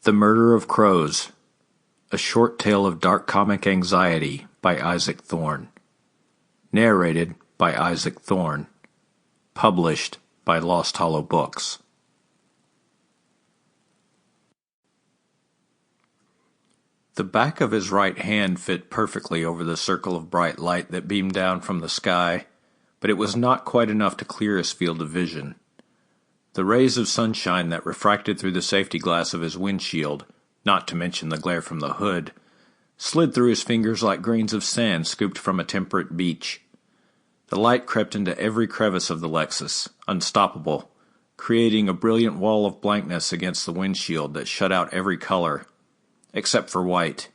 The Murder of Crows, a short tale of dark comic anxiety by Isaac Thorne. Narrated by Isaac Thorne. Published by Lost Hollow Books. The back of his right hand fit perfectly over the circle of bright light that beamed down from the sky, but it was not quite enough to clear his field of vision. The rays of sunshine that refracted through the safety glass of his windshield, not to mention the glare from the hood, slid through his fingers like grains of sand scooped from a temperate beach. The light crept into every crevice of the Lexus, unstoppable, creating a brilliant wall of blankness against the windshield that shut out every color, except for white,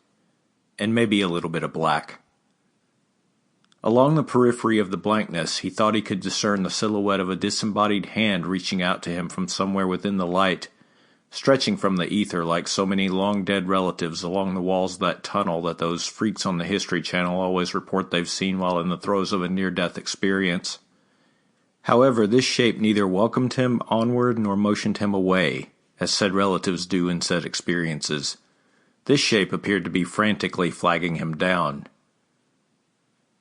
and maybe a little bit of black. Along the periphery of the blankness, he thought he could discern the silhouette of a disembodied hand reaching out to him from somewhere within the light, stretching from the ether like so many long-dead relatives along the walls of that tunnel that those freaks on the History Channel always report they've seen while in the throes of a near-death experience. However, this shape neither welcomed him onward nor motioned him away, as said relatives do in said experiences. This shape appeared to be frantically flagging him down.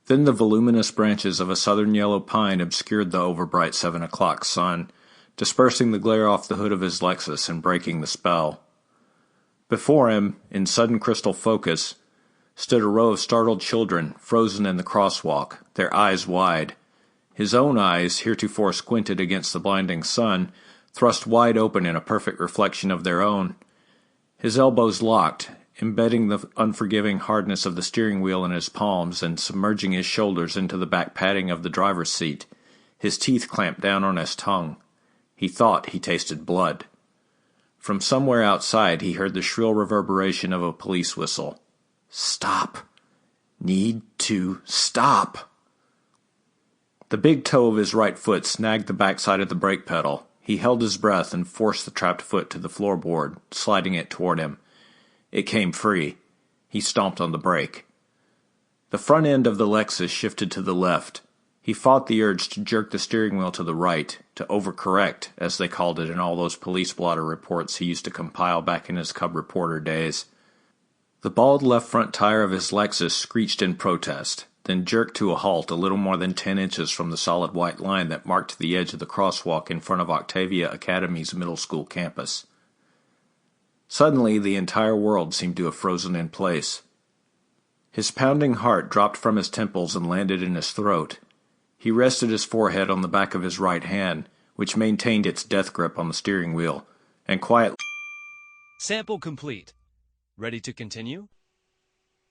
Then the voluminous branches of a southern yellow pine obscured the overbright 7 o'clock sun, dispersing the glare off the hood of his Lexus and breaking the spell. Before him, in sudden crystal focus, stood a row of startled children, frozen in the crosswalk, their eyes wide. His own eyes, heretofore squinted against the blinding sun, thrust wide open in a perfect reflection of their own. His elbows locked, embedding the unforgiving hardness of the steering wheel in his palms and submerging his shoulders into the back padding of the driver's seat. His teeth clamped down on his tongue. He thought he tasted blood. From somewhere outside he heard the shrill reverberation of a police whistle. Stop. Need to stop. The big toe of his right foot snagged the backside of the brake pedal. He held his breath and forced the trapped foot to the floorboard, sliding it toward him. It came free. He stomped on the brake. The front end of the Lexus shifted to the left. He fought the urge to jerk the steering wheel to the right, to overcorrect, as they called it in all those police blotter reports he used to compile back in his cub reporter days. The bald left front tire of his Lexus screeched in protest, then jerked to a halt a little more than 10 inches from the solid white line that marked the edge of the crosswalk in front of Octavia Academy's middle school campus. Suddenly, the entire world seemed to have frozen in place. His pounding heart dropped from his temples and landed in his throat. He rested his forehead on the back of his right hand, which maintained its death grip on the steering wheel, and quietly... Sample complete. Ready to continue?